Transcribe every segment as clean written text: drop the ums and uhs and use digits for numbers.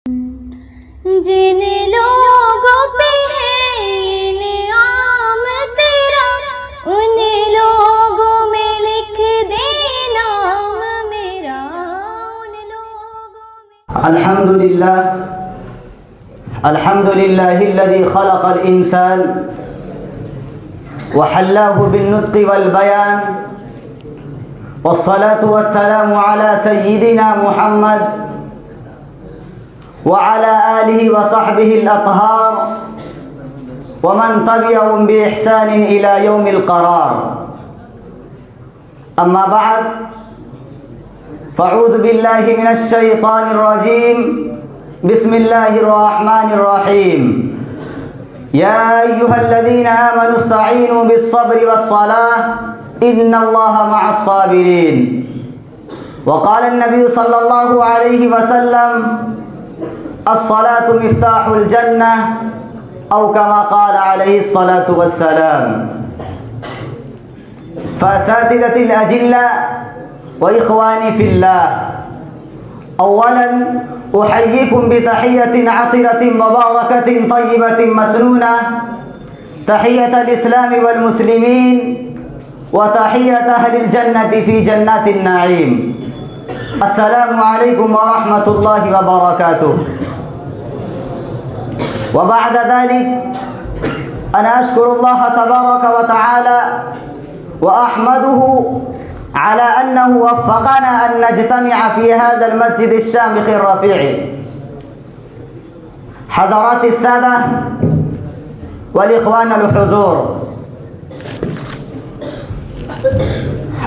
जिन लोगों पे है इनाम तेरा, उन लोगों में लिख दे नाम मेरा, उन लोगों में। अल्हम्दुलिल्लाहिल्लज़ी खलक़ल इंसान वहल्लाहु बिन्नुत्क़ि वल बयान, वस्सलातु वस्सलामु अला सय्यिदिना मुहम्मद वअला आलिहि व सहबिहिल अत्हार व मन तबिअहुम बि इहसानिन इला यौमिल क़रार। अम्मा बअद, फ़अऊज़ु बिल्लाहि मिनश शैतानिर रजीम। बिस्मिल्लाहिर रहमानिर रहीम। या अय्युहल्लज़ीना आमनु इस्तईनु बिस्सब्रि वस्सलाह इन्नल्लाहा मअस साबिरीन। वक़ाल अन्नबी सल्लल्लाहु अलैहि वसल्लम अस्सलातु मिफ्ताहुल जन्नह औ कमा क़ाल अलैहि अस्सलातु वस्सलाम। फ़असातिज़तिल अजिल्ला व इख़वानी फ़िल्लाह, अव्वलन उहय्यिकुम बितहिय्यतिन अतिरतिन मुबारकतिन तय्यिबतिन मसनूना, तहिय्यतल इस्लामी वल मुस्लिमीन व तहिय्यत अहलिल जन्नति फ़ी जन्नातिन नईम। अस्सलामु अलैकुम व रहमतुल्लाहि व बरकातुहु। व बअद ज़ालिक अना अश्कुरुल्लाह तबारक व तआला व अहमदुहु अला अन्नहु वफ़क़ना अन नज्तमिअ फ़ी हाज़ल मस्जिदिश शामिख़िर रफ़ीअ। हज़रातिस सादा वल इख़वानुल हुज़ूर,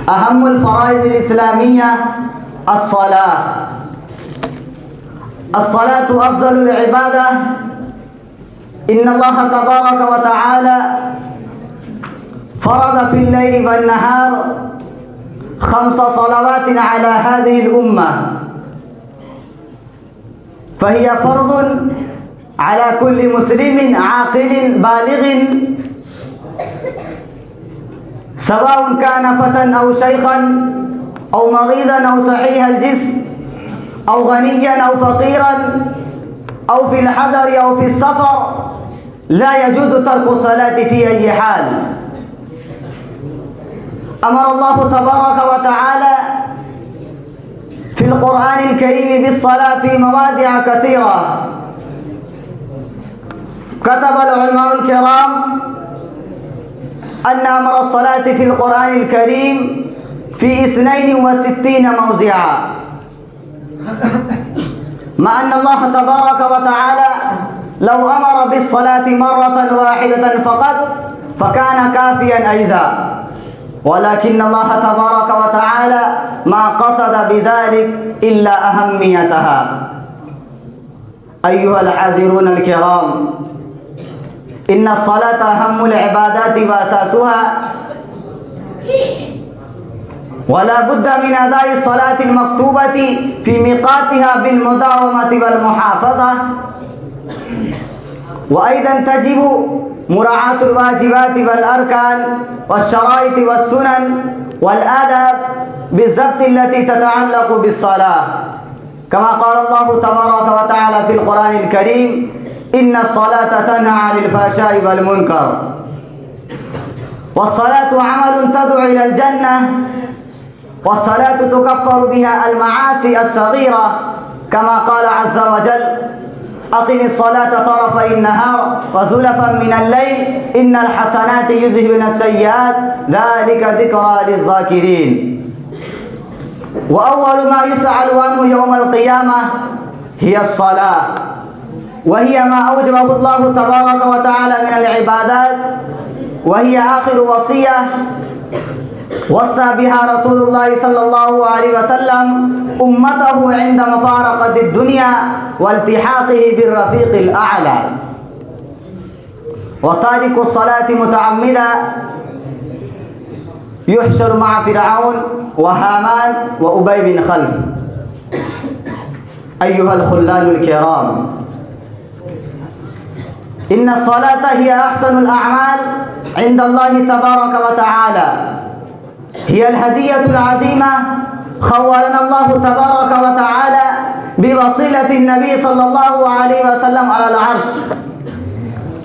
अहम्मुल फ़राइज़िल इस्लामिय्या अस्सलाह। अस्सलातु अफ़ज़लुल इबादा। इन्नल्लाह तबारक व तआला फ़रज़ फ़िल लैलि वन नहार खम्स सलावातिन अला हाज़िहिल उम्मा, फ़हिय फ़र्ज़ुन अला कुल्लि मुस्लिमिन आक़िलिन बालिग़िन सवाउन कान फ़तन औ शैख़न औ मरीज़न औ सहीहल जिस्म औ ग़निय्यन औ फ़क़ीरन औ फ़िल हज़रि औ फ़िस सफ़र ला यजूज़ु तर्कु सलाति फ़ी अय्यि हाल। अमर अल्लाह तबारक व तआला फ़िल क़ुरआनिल करीम बिस्सलाति फ़ी मवादिअ कसीरा। कतबल उलमाउल किराम अन्न अमर अस्सलाति फ़िल क़ुरआनिल करीम फ़ी 62 मौज़िअ। मा अन्न अल्लाह तबारक व तआला लौ अमर बिस्सलाति मर्रतन वाहिदतन फ़क़त फ़कान काफ़ियन अयज़ा, वलाकिन अल्लाह तबारक व तआला मा क़सद बिज़ालिक इल्ला अहम्मियतहा। अय्युहल हाज़िरूनल किराम, इन्ना अस्सलाता अहम्मुल इबादाति व असासुहा, वला बुद्दा मिन अदाई अस्सलातिल मक्तूबति फ़ी मिक़ातिहा बिल मुदावमति वल मुहाफ़ज़ा, व अय्ज़न तजिबु मुराआतुल वाजिबाति वल अरकान वश्शराइति वस्सुनन वल आदाब बिज़्ज़ब्ति अल्लती ततअल्लक़ु बिस्सलाह, कमा क़ाल अल्लाहु तबारक व तआला फ़िल क़ुरआनिल करीम इन्नस्सलाता तन्हा अनिल फ़हशाइ वल मुनकर वस्सलातु अमलुन तदउ इलल जन्नह वस्सलातु तुकफ़्फ़रु बिहा अल मआसी अस्सग़ीरा, कमा क़ाल अज़्ज़ व जल अक़िमिस्सलाता तरफ़य अन्नहार व ज़ुलफ़न मिनल लैल इन्नल हसनाति युज़हिबुनस सय्यिआत ज़ालिका ज़िक्रा लिज़्ज़ाकिरीन। व अव्वलु मा युसअलु अन्हु यौमल क़ियामह हिय अस्सलाह, व हिय मा अवजबहु अल्लाहु तबारक व तआला मिनल इबादात, व हिय आख़िरु वसिय्यह वस्सा बिहा रसूलुल्लाह सल्लल्लाहु अलैहि वसल्लम उम्मतहु इंद मफ़ारक़तिद दुनिया वल्तिहाक़िही बिर्रफ़ीक़िल अअला। व तारिकुस सलाति मुतअम्मिदा युहशरु मअ फ़िरऔन व हामान व उबय बिन ख़ल्फ़। अय्युहल ख़ुल्लानुल किराम, इन्ना सलाता हिय अहसनुल अअमाल इंदल्लाहि तबारक व तआला, हियल हदियतुल अज़ीमा खव्वलना अल्लाहु तबारक व तआला بوصلة النبي صلى الله عليه وسلم على العرش.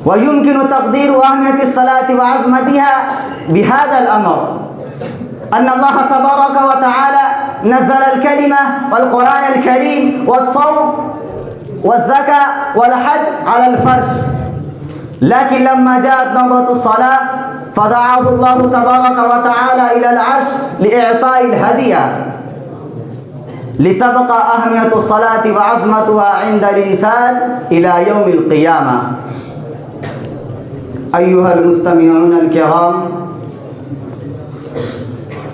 ويمكن تقدير أهمية الصلاة وعظمتها بهذا الأمر، أن الله تبارك وتعالى نزل الكلمة والقرآن الكريم والصوم والزكاة والحج على الفرش، لكن لما جاءت نوبة الصلاة فدعاه الله تبارك وتعالى إلى العرش لإعطاء الهدية، لتبقى أهمية الصلاة وعظمتها عند الإنسان إلى يوم القيامة. أيها المستمعون الكرام،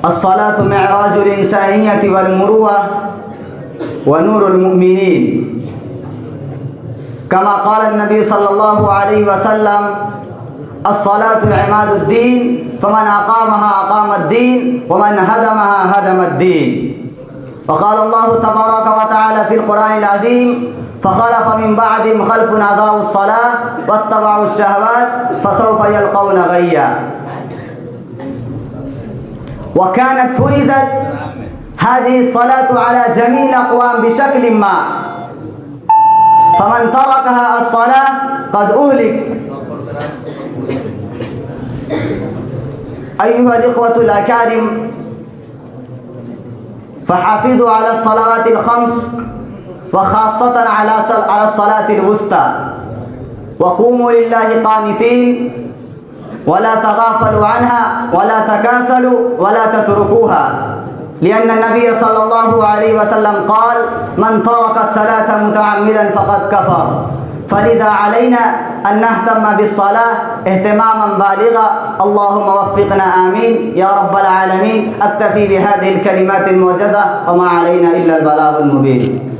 الصلاة معراج الإنسانية والمروءة ونور المؤمنين، كما قال النبي صلى الله عليه وسلم: الصلاة عماد الدين، فمن أقامها أقام الدين، ومن هدمها هدم الدين. وقال الله تبارك وتعالى في القرآن العظيم: فخلف من بعدهم خلف أضاعوا الصلاة واتبعوا الشهوات فسوف يلقون غيا. وكانت فرضت هذه الصلاة على جميع الأقوام بشكل ما، فمن تركها الصلاة قد أهلك. أيها الإخوة الأكارم، فحافظوا على الصلوات الخمس، وخاصة على الصلاة الوسطى، وقوموا لله قانتين، ولا تغافلوا عنها ولا تكاسلوا ولا تتركوها، لأن النبي صلى الله عليه وسلم قال: من ترك الصلاة متعمدا فقد كفر. فلذا علينا أن نهتم بالصلاة اهتماما بالغا. اللهم وفقنا آمين يا رب العالمين. أكتفي بهذه الكلمات الموجزة، وما علينا إلا البلاغ المبين.